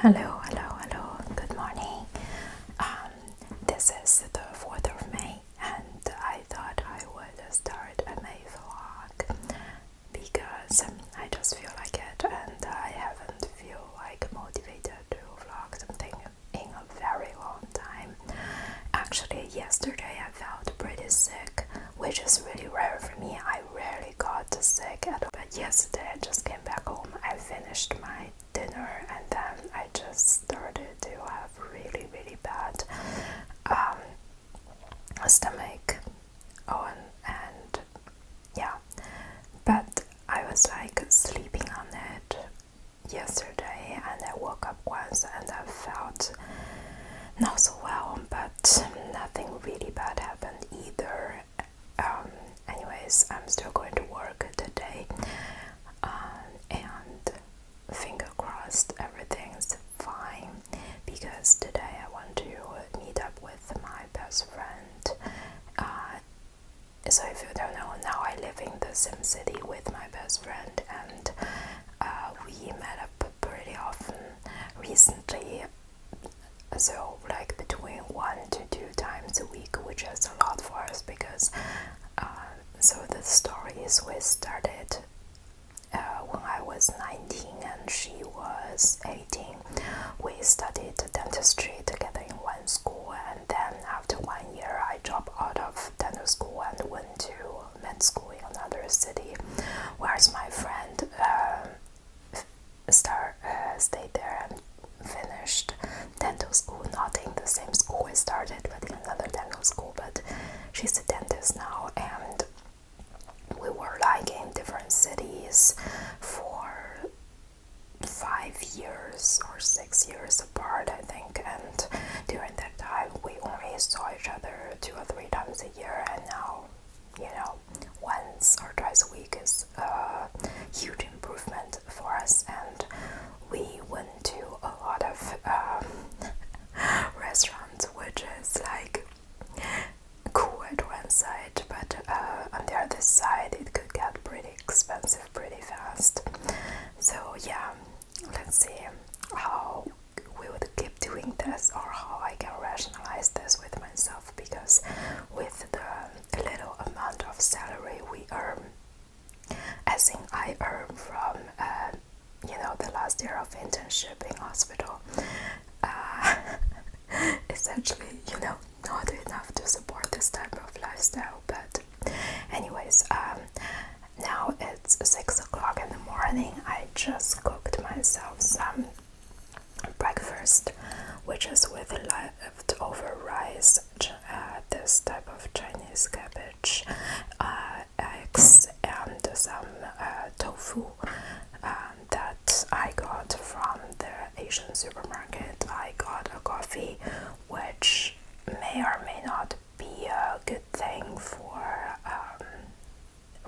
Hello. Good morning. This is the 4th of May, and I thought I would start a May vlog because I just feel like it, and I haven't feel like motivated to vlog something in a very long time. Actually, yesterday I felt pretty sick, which is really rare for me. I rarely got sick at all. But yesterday I just came back home. I finished my dinner and then I just started to have really bad stomach and yeah, but I was like sleeping on it yesterday and I woke up once and I felt not so well, but nothing really bad happened either. Anyways, I'm still going to work today, and finger crossed everything's fine, because today I want to meet up with my best friend. So if you don't know, now I live in the same city with my best friend, and we met up pretty often recently. So like between 1 to 2 times a week, which is a lot for us because so the story is we started when I was 19 and she was 18. We studied dentistry together in one school, and then after 1 year I dropped out of dental school and went to med school in another city, whereas my friend stayed there and finished dental school, not in the same school we started, but in another dental school, but she's a dentist now, and we were like in different cities for 5 years or 6 years apart, I think, and during that time we only saw each other 2 or 3 times a year, and now, you know, once or twice a week is a huge improvement for us. And we went to a lot of restaurants, which is like cool at one side, but on the other side it could get pretty expensive pretty fast. So yeah, let's see how we would keep doing this, or how I can rationalize this with myself, because with the little amount of salary we earn, as in I earn from the last year of internship in hospital, essentially, not enough to support this type of lifestyle. But anyways, now it's 6 o'clock in the morning. I just cooked myself some breakfast, which is with leftover rice, this type of Chinese cabbage, eggs, and some tofu that I got from the Asian supermarket. I got a coffee, which may or may not be a good thing for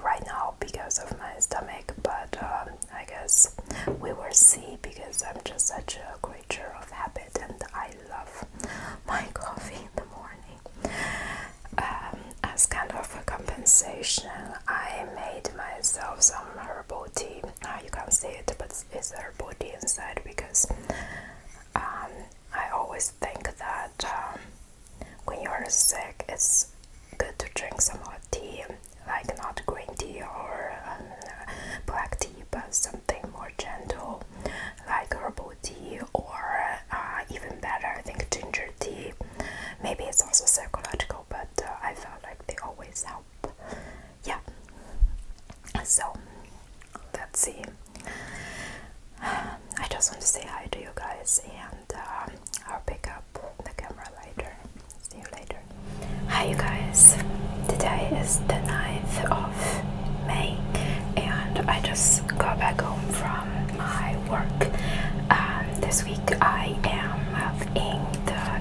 right now because of my stomach, but I guess we will see, because I'm just such a creature of habit and I love my coffee in the morning. As kind of a compensation, I made myself some herbal tea. You can't see it, but it's herbal tea inside, because I always think that when you're sick it's good to drink some hot tea, like not green tea or black tea, but something more gentle like herbal tea, or even better, I think ginger tea. Maybe it's also psychological, but I felt like they always help. Yeah, so let's see. I just want to say hi to you guys, and I'll pick up the camera later. See you later. Hi you guys, today is the 9th of May and I just got back home from my work. This week I am in the,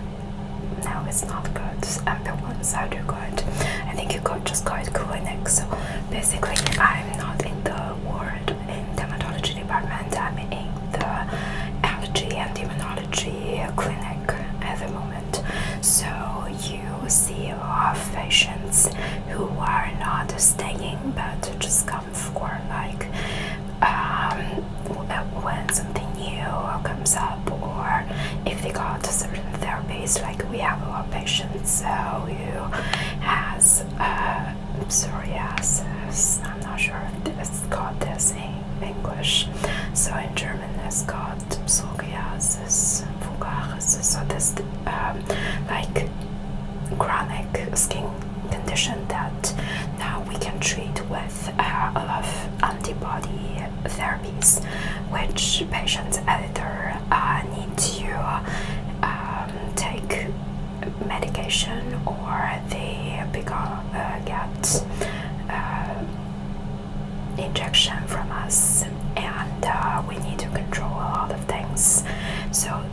no, it's not good, the ones how do you call it? I think you could just call it clinic. So basically I'm not in the ward in dermatology department, I'm in the allergy and immunology clinic at the moment. So you see a lot of patients who are not staying but just come for like when something new comes up, or they got certain therapies. Like we have a lot of patients who has psoriasis. I'm not sure if it's called this in English. So in German it's called psoriasis vulgaris. So this like chronic skin condition that now we can treat with a lot of antibody therapies, which patients either need to take medication or they get injection from us, and we need to control a lot of things. So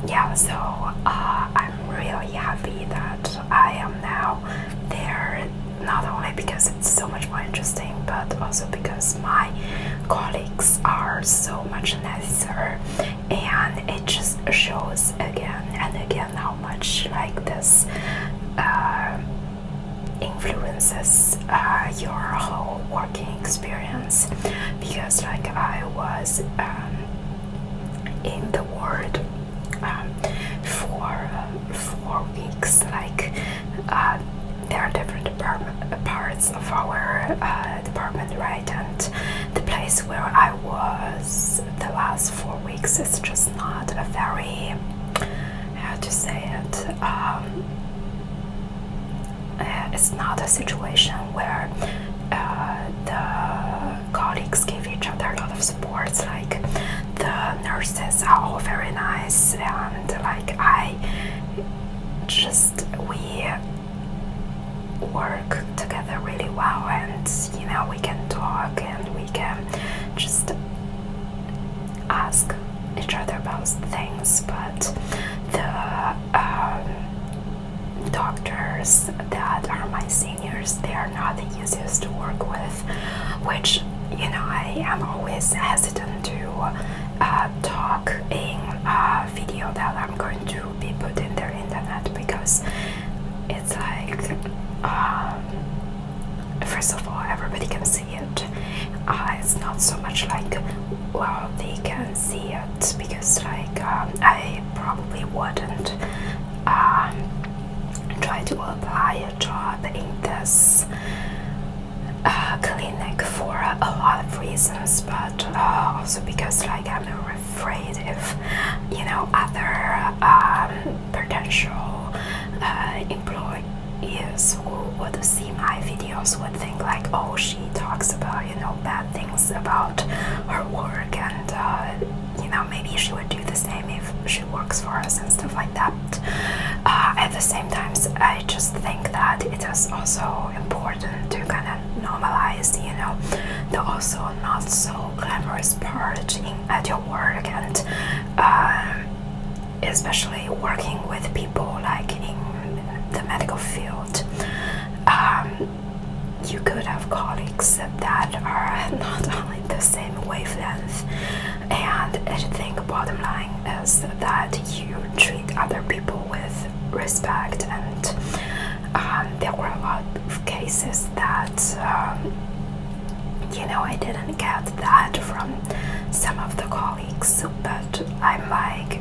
yeah, so I'm really happy that I am now there, not only because it's so much more interesting, but also because my colleagues are so much nicer, and it just shows again and again how much like this influences your whole working experience. Because like I was in the ward for 4 weeks. Like there are different parts of our department, right? And the place where I was the last 4 weeks is just not a very, how to say it, it's not a situation where the colleagues give each other a lot of support. Like the nurses are all very nice, and like we work together really well, and you know, we can talk and we can just ask each other about things. But the doctors that are my seniors, they are not the easiest to work with, which, you know, I am always hesitant to talk in a video that I'm going to be put in the internet, because it's like, first of all, everybody can see it. It's not so much like, well, they can see it, because like I probably wouldn't try to apply a job in this clinic for a lot of reasons, but also because like I'm afraid if, you know, other potential employees who would see my videos would think like, oh, she talks about, you know, bad things about her work, and you know, maybe she would do the same if she works for us and stuff like that. At the same time, I just think that it is also important to kind of normalize, you know, the also not so glamorous part at your work, and especially working with people like in the medical field. You could have colleagues that are not only the same wavelength, and I think bottom line is that you treat other people with respect, and there were a lot of cases that you know, I didn't get that from some of the colleagues, but I'm like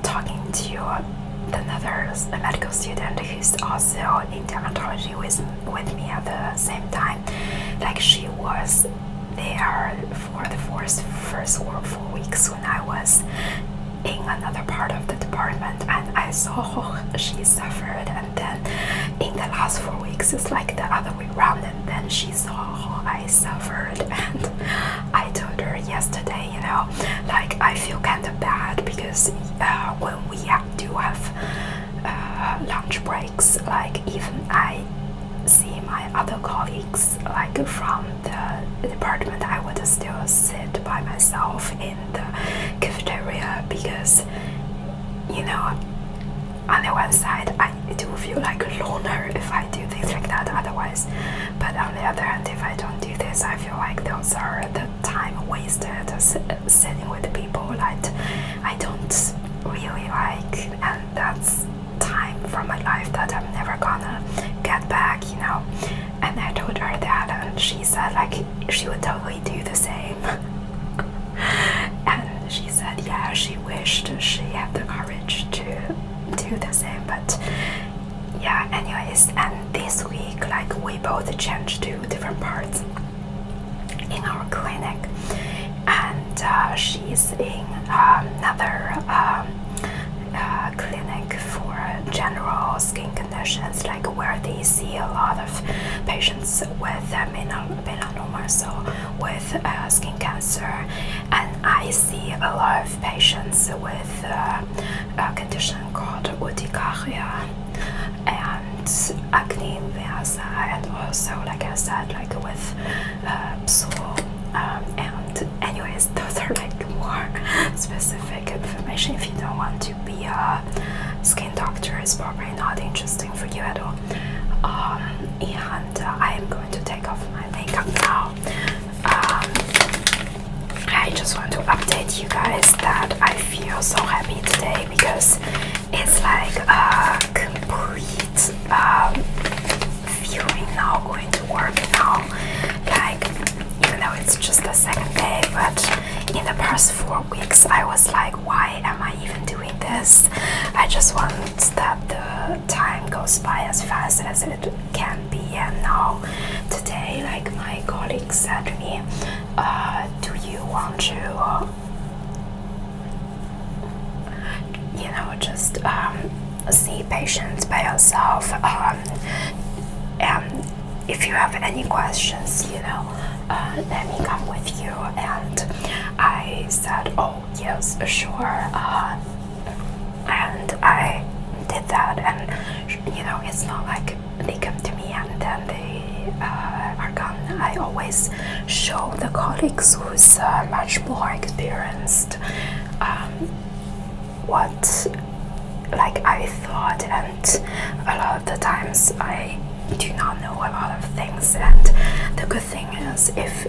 talking to another medical student who's also in dermatology with me at the same time. Like she was there for the first 4 weeks when I was in another part of the department, and I saw how she suffered, and then in the last 4 weeks it's like the other way around, and then she saw how I suffered. And I told her yesterday, you know, like I feel kind of bad because when we do have lunch breaks, like even I see my other colleagues like from the department, I would still sit by myself in the cafeteria, because, you know, on the one side I do feel like a loner if I do things like that otherwise, but on the other hand, if I don't do this, I feel like those are the time wasted sitting with people that I don't really like, and that's time from my life that I'm never gonna get back, you know. And I told her that, and she said like she would totally do the same. And she said, yeah, she wished she had the courage do the same, but yeah, anyways. And this week, like, we both changed to different parts in our clinic, and she's in another clinic for general skin conditions, like where they see a lot of patients with melanoma, so with skin cancer, and I see a lot of patients with a condition called urticaria and acne inversa, and also, like I said, like with psoas. And anyways, those are like more specific information. If you don't want to be a skin doctor, it's probably not interesting for you at all. And I am going to take off my makeup now. I just want to update you guys that I feel so happy today because it's like a complete feeling now going to work now. Like, even though it's just the second day, but in the past 4 weeks I was like, why am I even doing this? I just want that the time goes by as fast as it can be. And now today, like, my colleague said to me, do you want to just see patients by yourself, and if you have any questions, let me come with you. And I said, oh yes, sure, and I did that. And it's not like they come to me and then they are gone. I always show the colleagues who's much more experienced what like I thought, and a lot of the times I do not know a lot of things. And the good thing is, if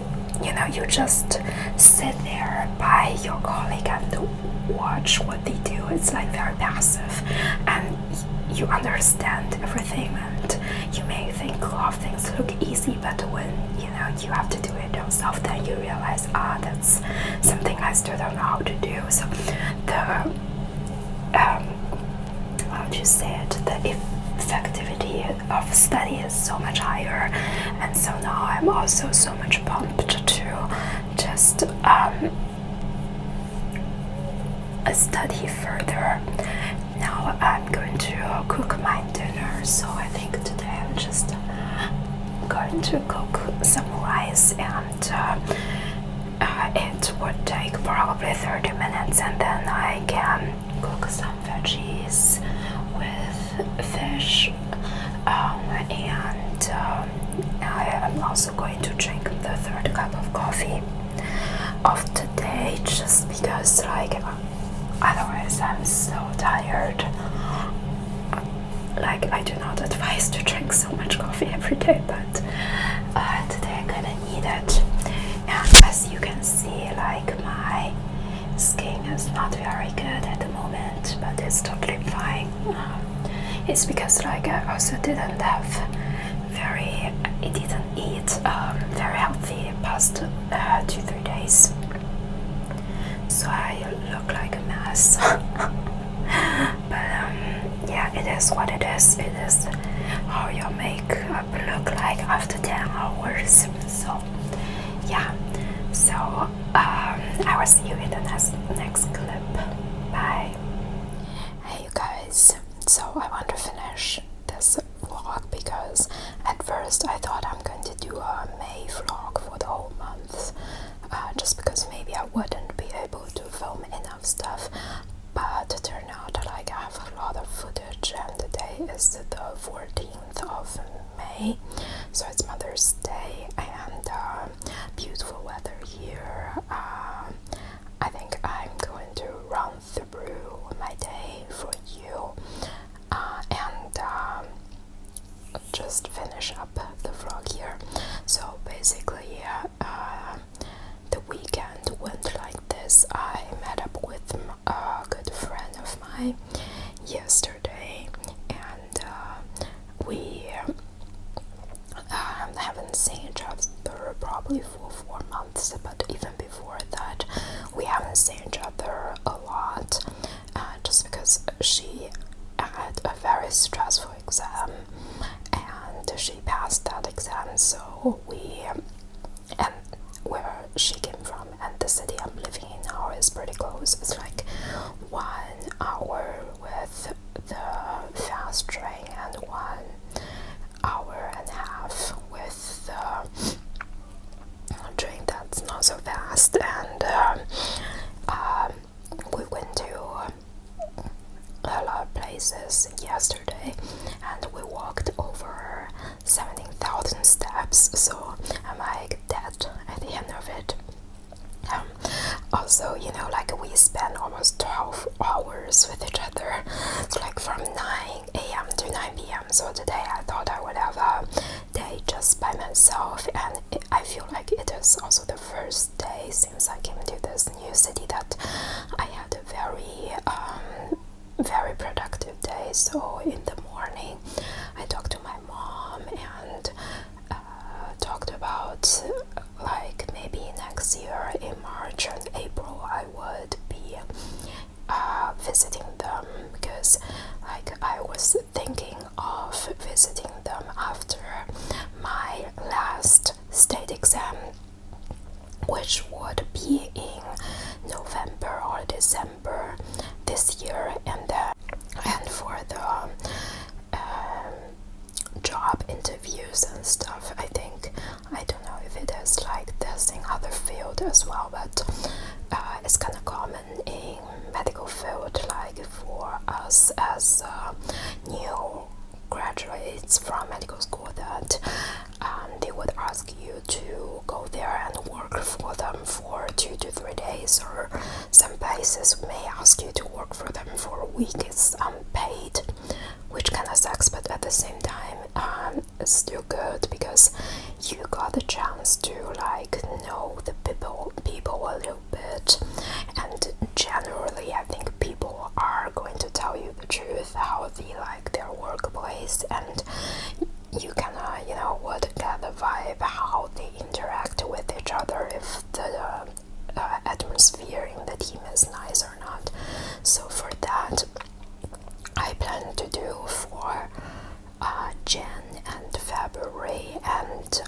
you just sit there by your colleague and watch what they do, it's like very passive and you understand everything, and you may think a lot of things look easy, but when you have to do it yourself, then you realize, that's something I still don't know how to do. So the how do you say it, the effectivity of study is so much higher, and so now I'm also so much pumped to just study further. Now I'm going to cook my dinner, so I think today I'm just going to cook some rice, and it would take probably 30 minutes, and then I can cook some veggies with fish, and I am also going to drink the 3rd cup of coffee of today, just because otherwise I'm so tired. I do not advise to drink so much coffee every day, but today I kind of need it. And as you can see, my skin is not very good at the moment, but it's totally fine. It's because I also didn't eat very healthy past 2-3 days, so I look like a mess. But yeah, it is what it is. It is how your makeup look like after 10 hours. So yeah, so I will see you in the next clip. Bye. Hey you guys, so I want to finish this vlog because at first I thought I'm going to do a May vlog for the whole month, just because maybe I wouldn't be able to film enough stuff, but it turned out that I have a lot of footage, and today is the 14th of May, so it's Mother's Day, and beautiful weather here. I think I'm going to run through my day for you, and just finish up the vlog here. So basically, the weekend went like this. I met up with a good friend of mine yesterday, and we haven't seen each other probably for 4 months, but even before that we haven't seen each other a lot, just because she stressful exam, and she passed that exam. So and where she came from and the city I'm living in now is pretty close. It's like 1 hour with the fast train and 1 hour and a half with the train that's not so fast. And we went to a lot of places yesterday, and we walked over 17,000 steps, so I'm like dead at the end of it. Also, you know, like we spent almost 12 hours with each other. It's like from 9 a.m. to 9 p.m. So today I thought I would have a day just by myself, and I feel like it is also the first day since I came to this new city that I had a very productive day. So in the morning I talked to my mom and talked about like maybe next year in March and April I would be visiting them, because like I was thinking of visiting them after my last state exam, which would be in November or December this year. And for the job interviews and stuff, I don't know if it is like this in other field as well, but it's kind of common in medical field, like for us as new graduates from medical school, that they would ask you to go there and work for them for 2 to 3 days, or some places may ask you to work for them for a week. It's unpaid, which kind of sucks, but at the same time it's still good because you got the chance to like know the people a little bit, and generally I think people are going to tell you the truth, how they like their workplace, and you kinda, you know, would get the vibe how they interact with each other, if the atmosphere in the team is nice or not. So for that I plan to do for Jan and February, and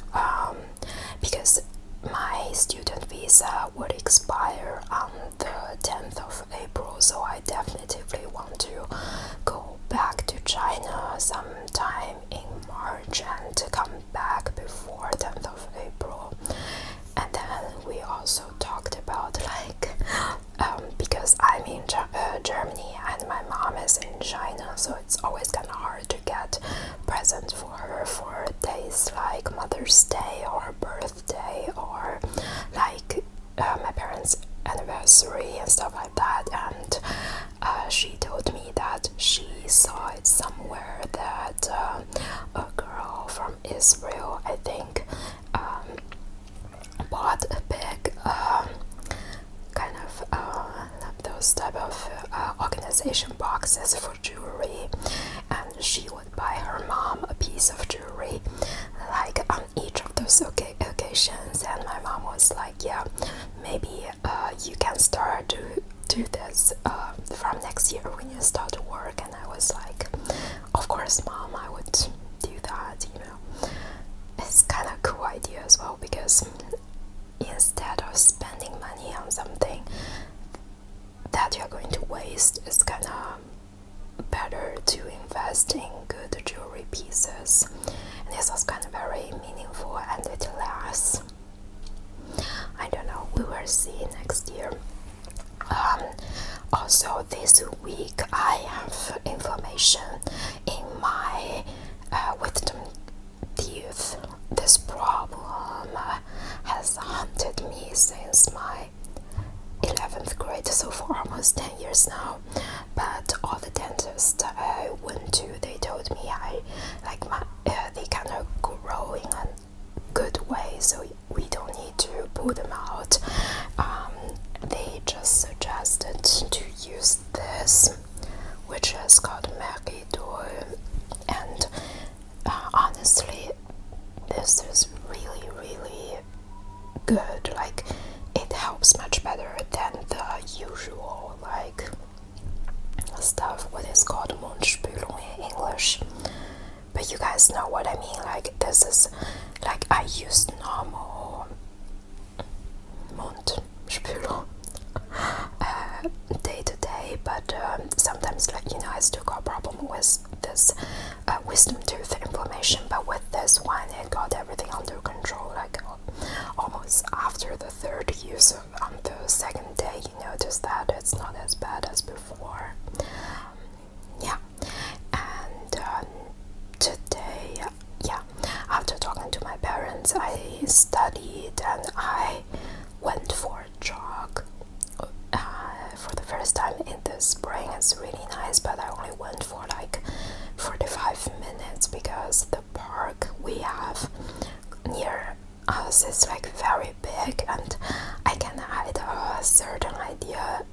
because my student visa would expire on the 10th of April, so I definitely want to go back to China sometime in March and to come back before 10th of April. And then we also talked about like because I'm in Germany and my mom is in China, so it's always kind of hard to get presents for her for days like Mother's Day or birthday or like my parents' anniversary and stuff like that. And she told me that she saw it somewhere that a girl from Israel, I think, bought a big kind of those type of organization boxes for jewelry, and she would buy her mom a piece of jewelry like on each of those occasions. And my mom was like, yeah, maybe you can start to do this from next year when you start to work. And I was like, of course mom, I would do that, you know. It's kind of a cool idea as well, because instead of spending money on something that you're going to waste, it's kind of better to invest in good jewelry pieces. And this was kind of very meaningful, and it lasts. I don't know, we will see next year. Also this week I have inflammation in my wisdom teeth. This problem has haunted me since my 11th grade, so for almost 10 years now. But all the dentists I went to, they told me they kind of grow in a good way, so we don't need to pull them out. They just suggested to use this, which is called Meridol, and honestly this is really good. Like, it helps much better than the usual like stuff, what is called Montespulon in English. English. But you guys know what I mean. Like, this is like I use normal Mundspülung day to day, but sometimes, like, you know, I still got a problem with this wisdom tooth inflammation. But with this one, it got everything under control. Like, almost after the third use, on the second day, you notice that it's not as bad as before. Yeah, and today, yeah, after talking to my parents, I studied and I went for a jog for the first time in the spring. It's really nice, but I only went for like 45 minutes because the park we have near us is like very big, and I can had a certain idea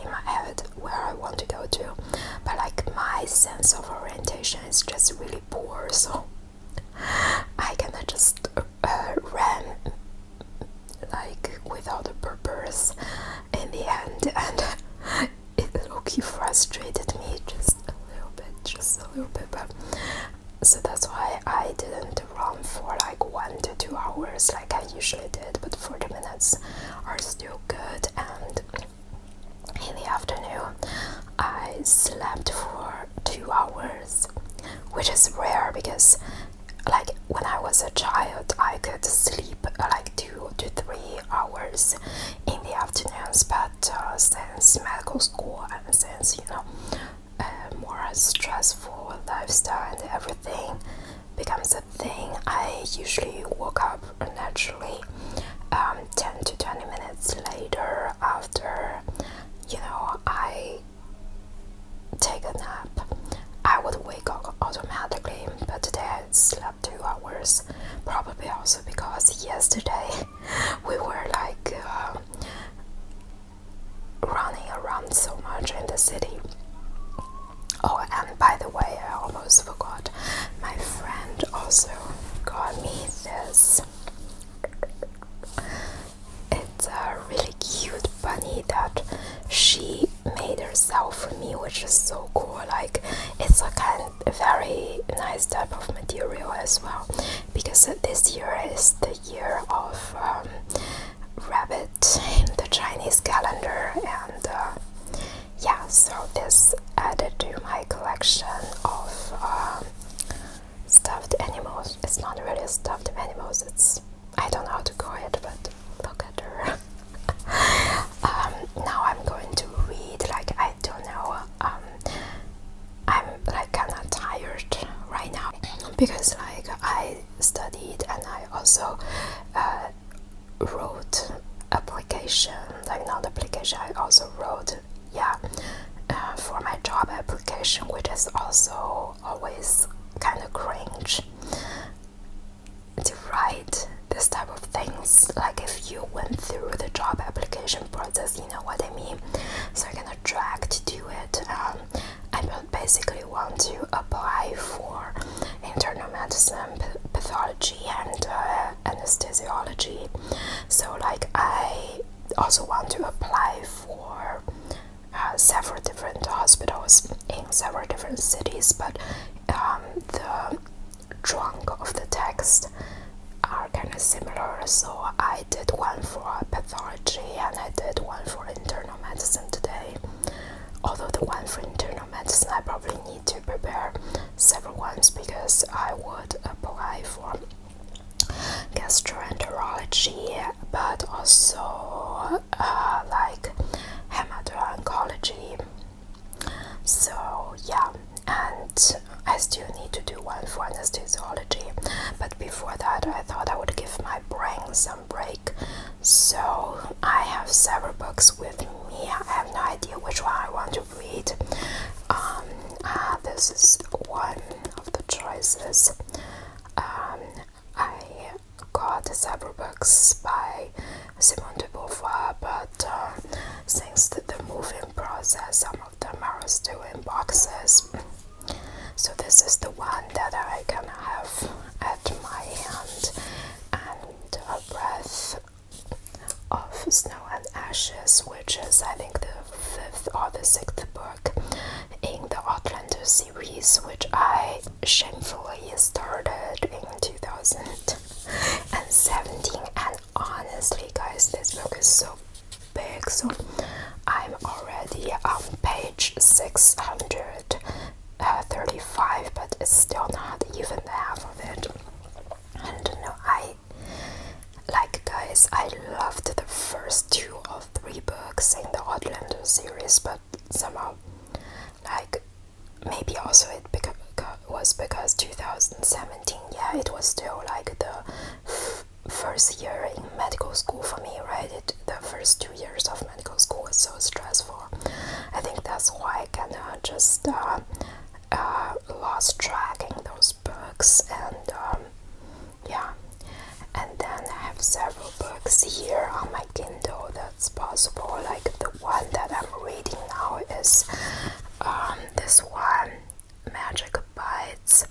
in my head where I want to go to, but like my sense of orientation is just really poor, so I kind of just ran like without a purpose in the end, and it low-key frustrated me just a little bit, but so that's why I didn't run for like 1 to 2 hours like I usually did, but 40 minutes are still good. And in the afternoon I slept for 2 hours, which is rare because like when I was a child I could sleep like 2 to 3 hours in the afternoons, but since medical school and since, you know, more stressful lifestyle and everything becomes a thing, I usually woke up naturally 10 to 20 minutes later after, you know, I take a nap. I would wake up automatically, but today I slept 2 hours, probably also because yesterday we were like running around so much in the city. Oh, and by the way, I almost forgot, my friend also got me this. It's a really cute bunny that she made herself for me, which is so cool. Like, it's a very nice type of material as well, because this year is the year of rabbit in the Chinese calendar, and yeah, so this added to my collection of stuffed animals. It's not really stuffed animals, it's, I don't know how to call it, but look at her. Now I'm going to read, like, I don't know, I'm like kind of tired right now because like I studied and I also wrote application, like not application, I also wrote, yeah, for my job application, which is also always kind of cringe to write this type of things. Like, if you went through the job application process, you know what I mean. So I'm gonna drag to do it. I basically want to apply for internal medicine, pathology, and anesthesiology. So like I also want to apply for several different hospitals in several different cities, but the trunk of the text are kind of similar. So I did one for pathology and I did one for internal medicine today. Although the one for internal medicine I probably need to prepare several ones because I would apply for gastroenterology, but also like hemato-oncology. So yeah, and I still need to do one for anesthesiology, but before that I thought I would give my brain some break. So I have several books with me. I have no idea which one I want to read. This is one of the choices. I got several books by Simone de Beauvoir, but since the moving process, some of them are still in boxes. So this is the one that I can have at my hand, and A Breath of Snow and Ashes, which is I think the 5th or the 6th book in the Outlanders series, which I shamefully started in 2017. And honestly, guys, this book is so big, so I'm already on page 635, but it's still not even half of it. And no, guys, I loved the first 2 or 3 books in the Outlander series, but somehow, like, maybe also it was because 2017, yeah, it was still like the first year in medical school for me, right? The first 2 years of medical school was so stressful. I think that's why I kind of just lost track in those books, and yeah. And then I have several books here on my Kindle that's possible. Like the one that I'm reading now is this one, Magic Bites.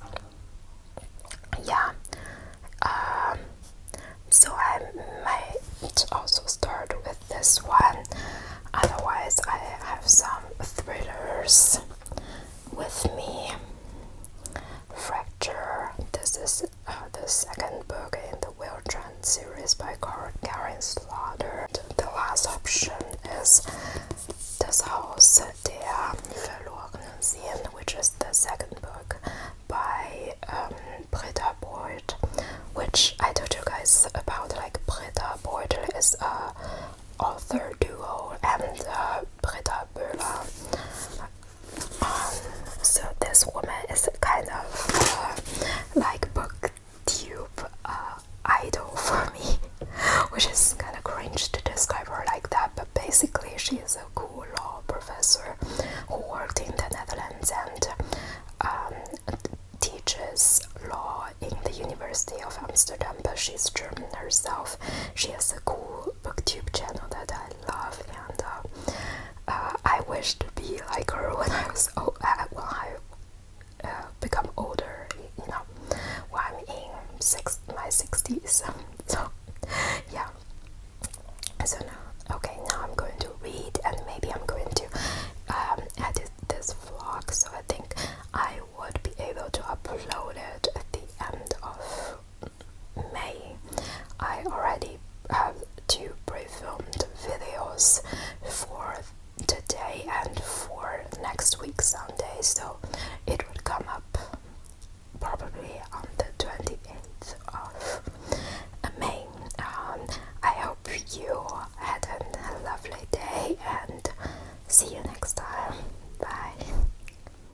Yeah. So I might also start with this one. Otherwise, I have some thrillers with me. Fracture. This is the second book in the Wildren series by Karen Slaughter. The last option is Das Haus der Verlorenen Seelen, which is the second book by Britta Boyd, which I told you guys about. Like, Britta Boyd is a author duo, and Britta Böhler. So this woman is kind of like booktube idol for me, which is kind of cringe to describe her like that, but basically she is a cool law professor who worked in the Netherlands and teaches law in the University of Amsterdam, but she's German herself. She has a cool booktube channel that I love, and I wish to be like her when I was when I become older, you know, when I'm in my 60s. So yeah. So now, okay, now I'm going to read, and maybe I'm going to edit this vlog, so I think I would be able to upload it at the end of May. I already have 2 pre-filmed videos for today and for next week Sunday, so